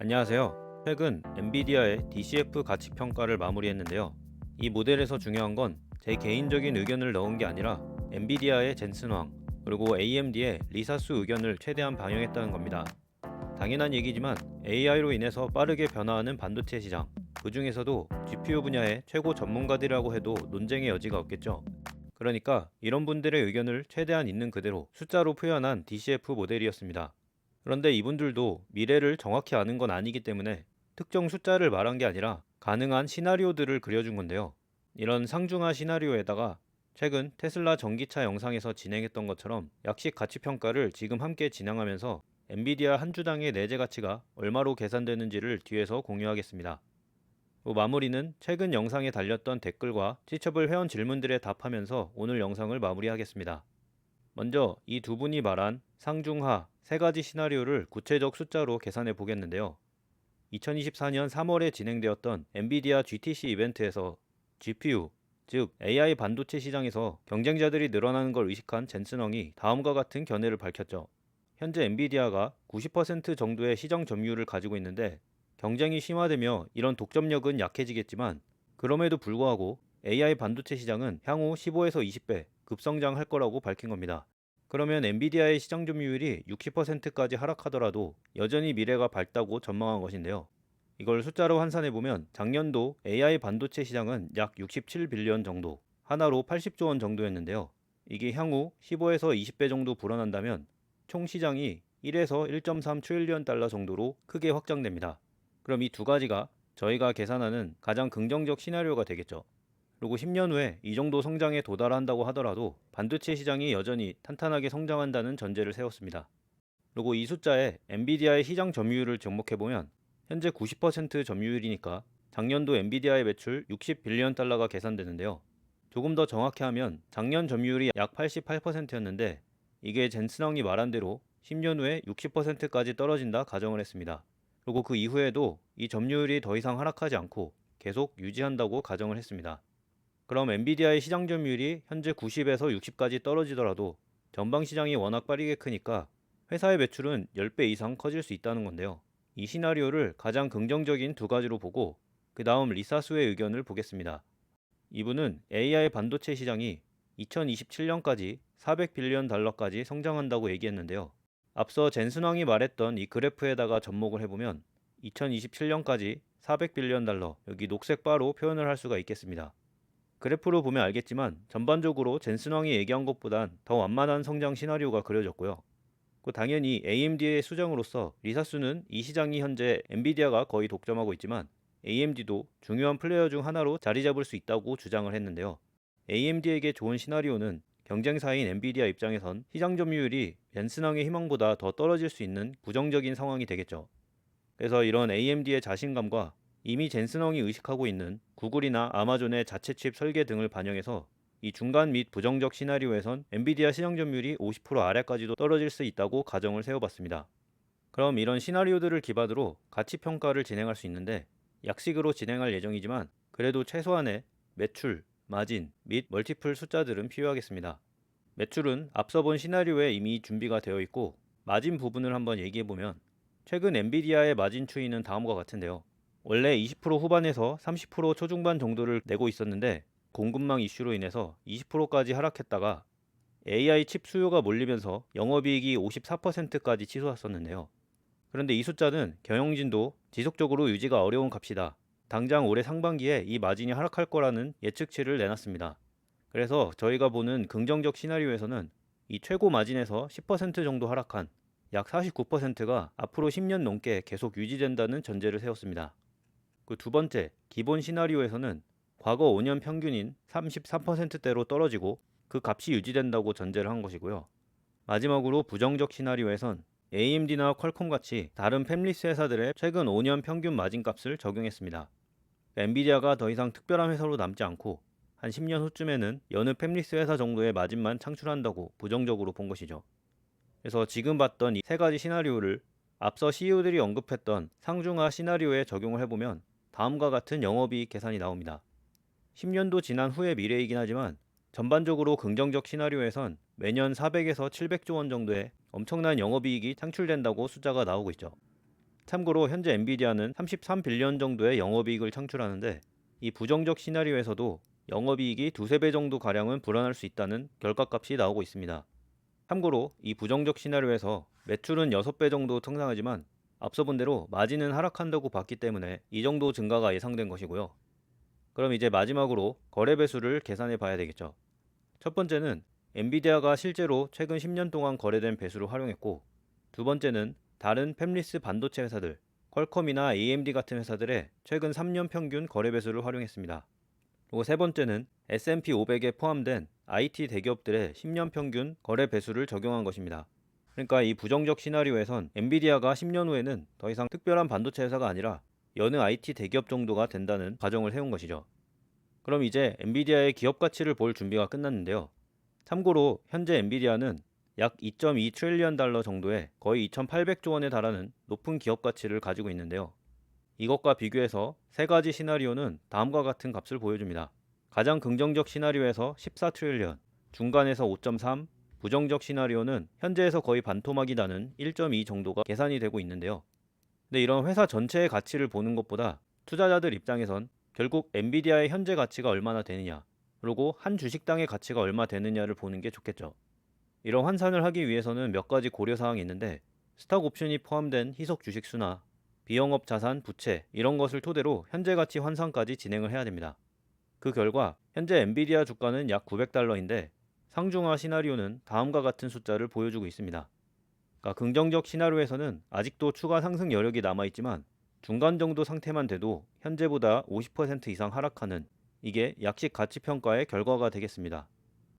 안녕하세요. 최근 엔비디아의 DCF 가치 평가를 마무리했는데요. 이 모델에서 중요한 건 제 개인적인 의견을 넣은 게 아니라 엔비디아의 젠슨 황, 그리고 AMD의 리사수 의견을 최대한 반영했다는 겁니다. 당연한 얘기지만 AI로 인해서 빠르게 변화하는 반도체 시장, 그 중에서도 GPU 분야의 최고 전문가들이라고 해도 논쟁의 여지가 없겠죠. 그러니까 이런 분들의 의견을 최대한 있는 그대로 숫자로 표현한 DCF 모델이었습니다. 그런데 이분들도 미래를 정확히 아는 건 아니기 때문에 특정 숫자를 말한 게 아니라 가능한 시나리오들을 그려준 건데요. 이런 상중하 시나리오에다가 최근 테슬라 전기차 영상에서 진행했던 것처럼 약식 가치 평가를 지금 함께 진행하면서 엔비디아 한 주당의 내재 가치가 얼마로 계산되는지를 뒤에서 공유하겠습니다. 또 마무리는 최근 영상에 달렸던 댓글과 지처블 회원 질문들에 답하면서 오늘 영상을 마무리하겠습니다. 먼저 이 두 분이 말한 상중하 세 가지 시나리오를 구체적 숫자로 계산해 보겠는데요. 2024년 3월에 진행되었던 엔비디아 GTC 이벤트에서 GPU, 즉 AI 반도체 시장에서 경쟁자들이 늘어나는 걸 의식한 젠슨엉이 다음과 같은 견해를 밝혔죠. 현재 엔비디아가 90% 정도의 시장 점유율을 가지고 있는데 경쟁이 심화되며 이런 독점력은 약해지겠지만 그럼에도 불구하고 AI 반도체 시장은 향후 15에서 20배 급성장할 거라고 밝힌 겁니다. 그러면 엔비디아의 시장 점유율이 60%까지 하락하더라도 여전히 미래가 밝다고 전망한 것인데요. 이걸 숫자로 환산해보면 작년도 AI 반도체 시장은 약 67빌리언 정도, 하나로 80조 원 정도였는데요. 이게 향후 15에서 20배 정도 불어난다면 총 시장이 1에서 1.3 트릴리언 달러 정도로 크게 확장됩니다. 그럼 이 두 가지가 저희가 계산하는 가장 긍정적 시나리오가 되겠죠. 그리고 10년 후에 이 정도 성장에 도달한다고 하더라도 반도체 시장이 여전히 탄탄하게 성장한다는 전제를 세웠습니다. 그리고 이 숫자에 엔비디아의 시장 점유율을 접목해보면 현재 90% 점유율이니까 작년도 엔비디아의 매출 60빌리언 달러가 계산되는데요. 조금 더 정확히 하면 작년 점유율이 약 88%였는데 이게 젠슨왕이 말한 대로 10년 후에 60%까지 떨어진다 가정을 했습니다. 그리고 그 이후에도 이 점유율이 더 이상 하락하지 않고 계속 유지한다고 가정을 했습니다. 그럼 엔비디아의 시장 점유율이 현재 90에서 60까지 떨어지더라도 전방 시장이 워낙 빠르게 크니까 회사의 매출은 10배 이상 커질 수 있다는 건데요. 이 시나리오를 가장 긍정적인 두 가지로 보고 그 다음 리사수의 의견을 보겠습니다. 이분은 AI 반도체 시장이 2027년까지 400빌리언 달러까지 성장한다고 얘기했는데요. 앞서 젠슨왕이 말했던 이 그래프에다가 접목을 해보면 2027년까지 400빌리언 달러, 여기 녹색 바로 표현을 할 수가 있겠습니다. 그래프로 보면 알겠지만 전반적으로 젠슨왕이 얘기한 것보단 더 완만한 성장 시나리오가 그려졌고요. 당연히 AMD의 수장으로서 리사수는 이 시장이 현재 엔비디아가 거의 독점하고 있지만 AMD도 중요한 플레이어 중 하나로 자리 잡을 수 있다고 주장을 했는데요. AMD에게 좋은 시나리오는 경쟁사인 엔비디아 입장에선 시장 점유율이 젠슨왕의 희망보다 더 떨어질 수 있는 부정적인 상황이 되겠죠. 그래서 이런 AMD의 자신감과 이미 젠슨왕이 의식하고 있는 구글이나 아마존의 자체 칩 설계 등을 반영해서 이 중간 및 부정적 시나리오에선 엔비디아 시장 점유율이 50% 아래까지도 떨어질 수 있다고 가정을 세워봤습니다. 그럼 이런 시나리오들을 기반으로 가치 평가를 진행할 수 있는데 약식으로 진행할 예정이지만 그래도 최소한의 매출, 마진 및 멀티플 숫자들은 필요하겠습니다. 매출은 앞서 본 시나리오에 이미 준비가 되어 있고 마진 부분을 한번 얘기해보면 최근 엔비디아의 마진 추이는 다음과 같은데요. 원래 20% 후반에서 30% 초중반 정도를 내고 있었는데 공급망 이슈로 인해서 20%까지 하락했다가 AI 칩 수요가 몰리면서 영업이익이 54%까지 치솟았었는데요. 그런데 이 숫자는 경영진도 지속적으로 유지가 어려운 값이다. 당장 올해 상반기에 이 마진이 하락할 거라는 예측치를 내놨습니다. 그래서 저희가 보는 긍정적 시나리오에서는 이 최고 마진에서 10% 정도 하락한 약 49%가 앞으로 10년 넘게 계속 유지된다는 전제를 세웠습니다. 그 두 번째, 기본 시나리오에서는 과거 5년 평균인 33%대로 떨어지고 그 값이 유지된다고 전제를 한 것이고요. 마지막으로 부정적 시나리오에선 AMD나 퀄콤 같이 다른 팹리스 회사들의 최근 5년 평균 마진값을 적용했습니다. 엔비디아가 더 이상 특별한 회사로 남지 않고 한 10년 후쯤에는 여느 팹리스 회사 정도의 마진만 창출한다고 부정적으로 본 것이죠. 그래서 지금 봤던 이 세 가지 시나리오를 앞서 CEO들이 언급했던 상중하 시나리오에 적용을 해보면 다음과 같은 영업이익 계산이 나옵니다. 10년도 지난 후의 미래이긴 하지만 전반적으로 긍정적 시나리오에선 매년 400에서 700조 원 정도의 엄청난 영업이익이 창출된다고 숫자가 나오고 있죠. 참고로 현재 엔비디아는 33빌리언 정도의 영업이익을 창출하는데 이 부정적 시나리오에서도 영업이익이 두세 배 정도 가량은 불어날 수 있다는 결과값이 나오고 있습니다. 참고로 이 부정적 시나리오에서 매출은 6배 정도 성장하지만 앞서 본 대로 마진은 하락한다고 봤기 때문에 이 정도 증가가 예상된 것이고요. 그럼 이제 마지막으로 거래 배수를 계산해 봐야 되겠죠. 첫 번째는 엔비디아가 실제로 최근 10년 동안 거래된 배수를 활용했고, 두 번째는 다른 팹리스 반도체 회사들, 퀄컴이나 AMD 같은 회사들의 최근 3년 평균 거래 배수를 활용했습니다. 그리고 세 번째는 S&P 500에 포함된 IT 대기업들의 10년 평균 거래 배수를 적용한 것입니다. 그러니까 이 부정적 시나리오에선 엔비디아가 10년 후에는 더 이상 특별한 반도체 회사가 아니라 여느 IT 대기업 정도가 된다는 가정을 세운 것이죠. 그럼 이제 엔비디아의 기업 가치를 볼 준비가 끝났는데요. 참고로 현재 엔비디아는 약 2.2 트릴리언 달러 정도의 거의 2,800조 원에 달하는 높은 기업 가치를 가지고 있는데요. 이것과 비교해서 세 가지 시나리오는 다음과 같은 값을 보여줍니다. 가장 긍정적 시나리오에서 14 트릴리언, 중간에서 5.3, 부정적 시나리오는 현재에서 거의 반토막이 나는 1.2 정도가 계산이 되고 있는데요. 근데 이런 회사 전체의 가치를 보는 것보다 투자자들 입장에선 결국 엔비디아의 현재 가치가 얼마나 되느냐, 그리고 한 주식당의 가치가 얼마 되느냐를 보는 게 좋겠죠. 이런 환산을 하기 위해서는 몇 가지 고려사항이 있는데 스탁 옵션이 포함된 희석 주식수나 비영업 자산, 부채 이런 것을 토대로 현재 가치 환산까지 진행을 해야 됩니다. 그 결과 현재 엔비디아 주가는 약 900달러인데 상중하 시나리오는 다음과 같은 숫자를 보여주고 있습니다. 그러니까 긍정적 시나리오에서는 아직도 추가 상승 여력이 남아있지만 중간 정도 상태만 돼도 현재보다 50% 이상 하락하는 이게 약식 가치평가의 결과가 되겠습니다.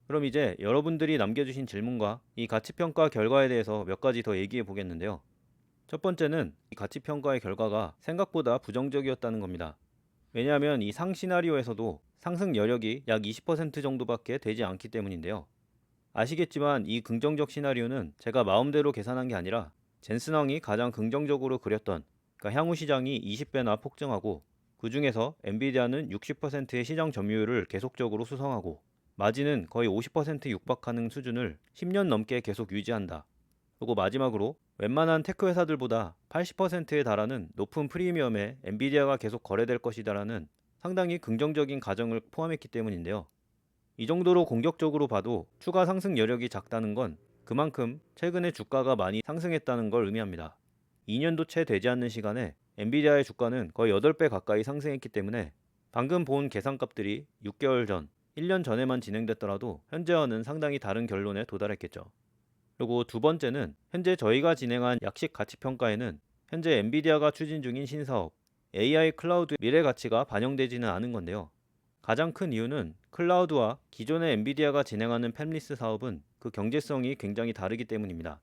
그럼 이제 여러분들이 남겨주신 질문과 이 가치평가 결과에 대해서 몇 가지 더 얘기해 보겠는데요. 첫 번째는 이 가치평가의 결과가 생각보다 부정적이었다는 겁니다. 왜냐하면 이 상 시나리오에서도 상승 여력이 약 20% 정도밖에 되지 않기 때문인데요. 아시겠지만 이 긍정적 시나리오는 제가 마음대로 계산한 게 아니라 젠슨 왕이 가장 긍정적으로 그렸던, 그러니까 향후 시장이 20배나 폭증하고 그 중에서 엔비디아는 60%의 시장 점유율을 계속적으로 수성하고 마진은 거의 50% 육박하는 수준을 10년 넘게 계속 유지한다. 그리고 마지막으로 웬만한 테크 회사들보다 80%에 달하는 높은 프리미엄에 엔비디아가 계속 거래될 것이다라는 상당히 긍정적인 가정을 포함했기 때문인데요. 이 정도로 공격적으로 봐도 추가 상승 여력이 작다는 건 그만큼 최근에 주가가 많이 상승했다는 걸 의미합니다. 2년도 채 되지 않는 시간에 엔비디아의 주가는 거의 8배 가까이 상승했기 때문에 방금 본 계산값들이 6개월 전, 1년 전에만 진행됐더라도 현재와는 상당히 다른 결론에 도달했겠죠. 그리고 두 번째는 현재 저희가 진행한 약식 가치평가에는 현재 엔비디아가 추진 중인 신사업 AI 클라우드 미래 가치가 반영되지는 않은 건데요. 가장 큰 이유는 클라우드와 기존의 엔비디아가 진행하는 팹리스 사업은 그 경제성이 굉장히 다르기 때문입니다.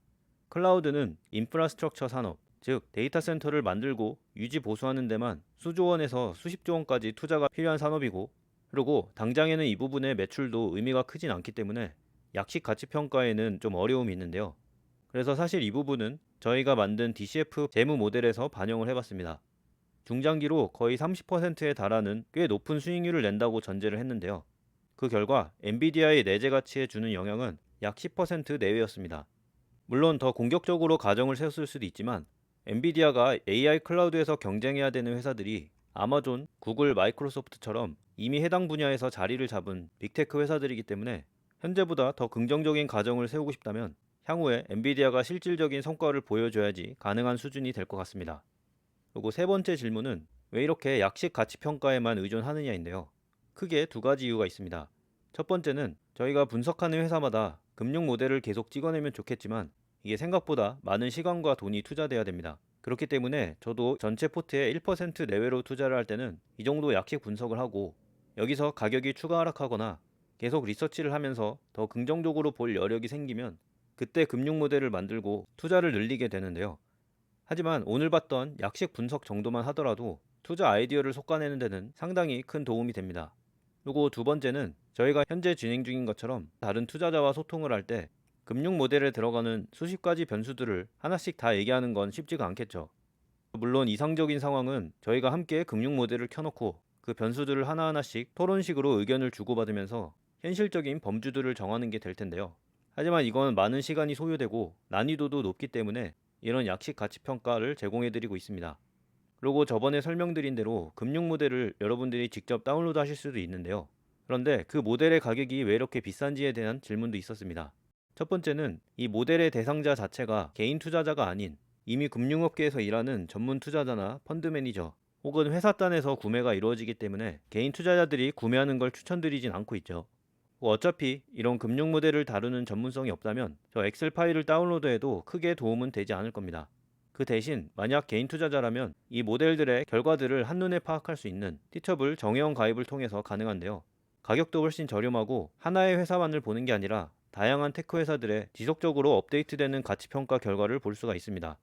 클라우드는 인프라스트럭처 산업, 즉 데이터 센터를 만들고 유지 보수하는 데만 수조 원에서 수십조 원까지 투자가 필요한 산업이고, 그리고 당장에는 이 부분의 매출도 의미가 크진 않기 때문에 약식 가치 평가에는 좀 어려움이 있는데요. 그래서 사실 이 부분은 저희가 만든 DCF 재무 모델에서 반영을 해봤습니다. 중장기로 거의 30%에 달하는 꽤 높은 수익률을 낸다고 전제를 했는데요. 그 결과 엔비디아의 내재 가치에 주는 영향은 약 10% 내외였습니다. 물론 더 공격적으로 가정을 세웠을 수도 있지만 엔비디아가 AI 클라우드에서 경쟁해야 되는 회사들이 아마존, 구글, 마이크로소프트처럼 이미 해당 분야에서 자리를 잡은 빅테크 회사들이기 때문에 현재보다 더 긍정적인 가정을 세우고 싶다면 향후에 엔비디아가 실질적인 성과를 보여줘야지 가능한 수준이 될 것 같습니다. 그리고 세 번째 질문은 왜 이렇게 약식 가치 평가에만 의존하느냐인데요. 크게 두 가지 이유가 있습니다. 첫 번째는 저희가 분석하는 회사마다 금융 모델을 계속 찍어내면 좋겠지만 이게 생각보다 많은 시간과 돈이 투자돼야 됩니다. 그렇기 때문에 저도 전체 포트의 1% 내외로 투자를 할 때는 이 정도 약식 분석을 하고 여기서 가격이 추가 하락하거나 계속 리서치를 하면서 더 긍정적으로 볼 여력이 생기면 그때 금융 모델을 만들고 투자를 늘리게 되는데요. 하지만 오늘 봤던 약식 분석 정도만 하더라도 투자 아이디어를 솎아내는 데는 상당히 큰 도움이 됩니다. 그리고 두 번째는 저희가 현재 진행 중인 것처럼 다른 투자자와 소통을 할 때 금융 모델에 들어가는 수십 가지 변수들을 하나씩 다 얘기하는 건 쉽지가 않겠죠. 물론 이상적인 상황은 저희가 함께 금융 모델을 켜놓고 그 변수들을 하나하나씩 토론식으로 의견을 주고받으면서 현실적인 범주들을 정하는 게 될 텐데요. 하지만 이건 많은 시간이 소요되고 난이도도 높기 때문에 이런 약식 가치 평가를 제공해드리고 있습니다. 그리고 저번에 설명드린 대로 금융 모델을 여러분들이 직접 다운로드 하실 수도 있는데요. 그런데 그 모델의 가격이 왜 이렇게 비싼지에 대한 질문도 있었습니다. 첫 번째는 이 모델의 대상자 자체가 개인 투자자가 아닌 이미 금융업계에서 일하는 전문 투자자나 펀드 매니저 혹은 회사단에서 구매가 이루어지기 때문에 개인 투자자들이 구매하는 걸 추천드리진 않고 있죠. 어차피 이런 금융 모델을 다루는 전문성이 없다면 저 엑셀 파일을 다운로드해도 크게 도움은 되지 않을 겁니다. 그 대신 만약 개인 투자자라면 이 모델들의 결과들을 한눈에 파악할 수 있는 티처블 정회원 가입을 통해서 가능한데요. 가격도 훨씬 저렴하고 하나의 회사만을 보는 게 아니라 다양한 테크 회사들의 지속적으로 업데이트되는 가치평가 결과를 볼 수가 있습니다.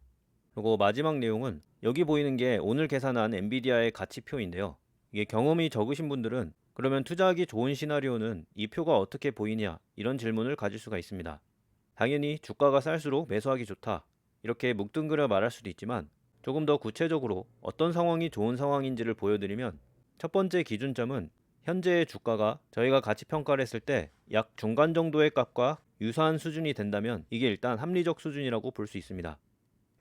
그리고 마지막 내용은 여기 보이는 게 오늘 계산한 엔비디아의 가치표인데요. 이게 경험이 적으신 분들은 그러면 투자하기 좋은 시나리오는 이 표가 어떻게 보이냐 이런 질문을 가질 수가 있습니다. 당연히 주가가 쌀수록 매수하기 좋다 이렇게 묵뚱그려 말할 수도 있지만 조금 더 구체적으로 어떤 상황이 좋은 상황인지를 보여드리면 첫 번째 기준점은 현재의 주가가 저희가 가치평가를 했을 때 약 중간 정도의 값과 유사한 수준이 된다면 이게 일단 합리적 수준이라고 볼 수 있습니다.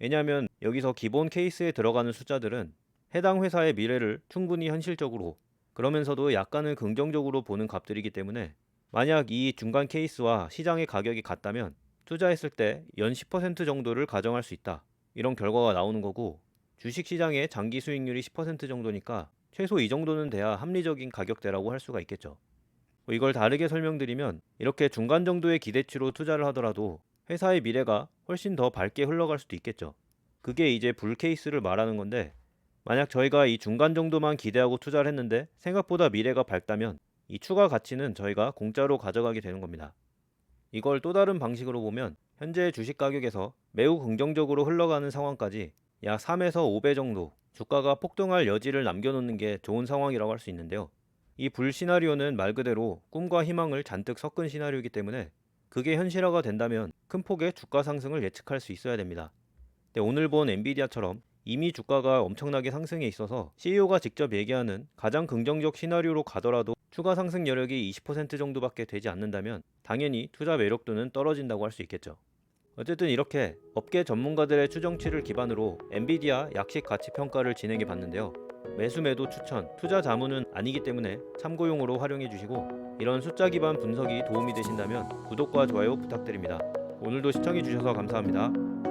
왜냐하면 여기서 기본 케이스에 들어가는 숫자들은 해당 회사의 미래를 충분히 현실적으로 그러면서도 약간은 긍정적으로 보는 값들이기 때문에 만약 이 중간 케이스와 시장의 가격이 같다면 투자했을 때 연 10% 정도를 가정할 수 있다. 이런 결과가 나오는 거고 주식시장의 장기 수익률이 10% 정도니까 최소 이 정도는 돼야 합리적인 가격대라고 할 수가 있겠죠. 이걸 다르게 설명드리면 이렇게 중간 정도의 기대치로 투자를 하더라도 회사의 미래가 훨씬 더 밝게 흘러갈 수도 있겠죠. 그게 이제 불 케이스를 말하는 건데 만약 저희가 이 중간 정도만 기대하고 투자를 했는데 생각보다 미래가 밝다면 이 추가 가치는 저희가 공짜로 가져가게 되는 겁니다. 이걸 또 다른 방식으로 보면 현재 주식 가격에서 매우 긍정적으로 흘러가는 상황까지 약 3에서 5배 정도 주가가 폭등할 여지를 남겨놓는 게 좋은 상황이라고 할 수 있는데요. 이 불 시나리오는 말 그대로 꿈과 희망을 잔뜩 섞은 시나리오이기 때문에 그게 현실화가 된다면 큰 폭의 주가 상승을 예측할 수 있어야 됩니다. 오늘 본 엔비디아처럼 이미 주가가 엄청나게 상승해 있어서 CEO가 직접 얘기하는 가장 긍정적 시나리오로 가더라도 추가 상승 여력이 20% 정도밖에 되지 않는다면 당연히 투자 매력도는 떨어진다고 할 수 있겠죠. 어쨌든 이렇게 업계 전문가들의 추정치를 기반으로 엔비디아 약식 가치 평가를 진행해 봤는데요. 매수 매도 추천, 투자 자문은 아니기 때문에 참고용으로 활용해 주시고 이런 숫자 기반 분석이 도움이 되신다면 구독과 좋아요 부탁드립니다. 오늘도 시청해 주셔서 감사합니다.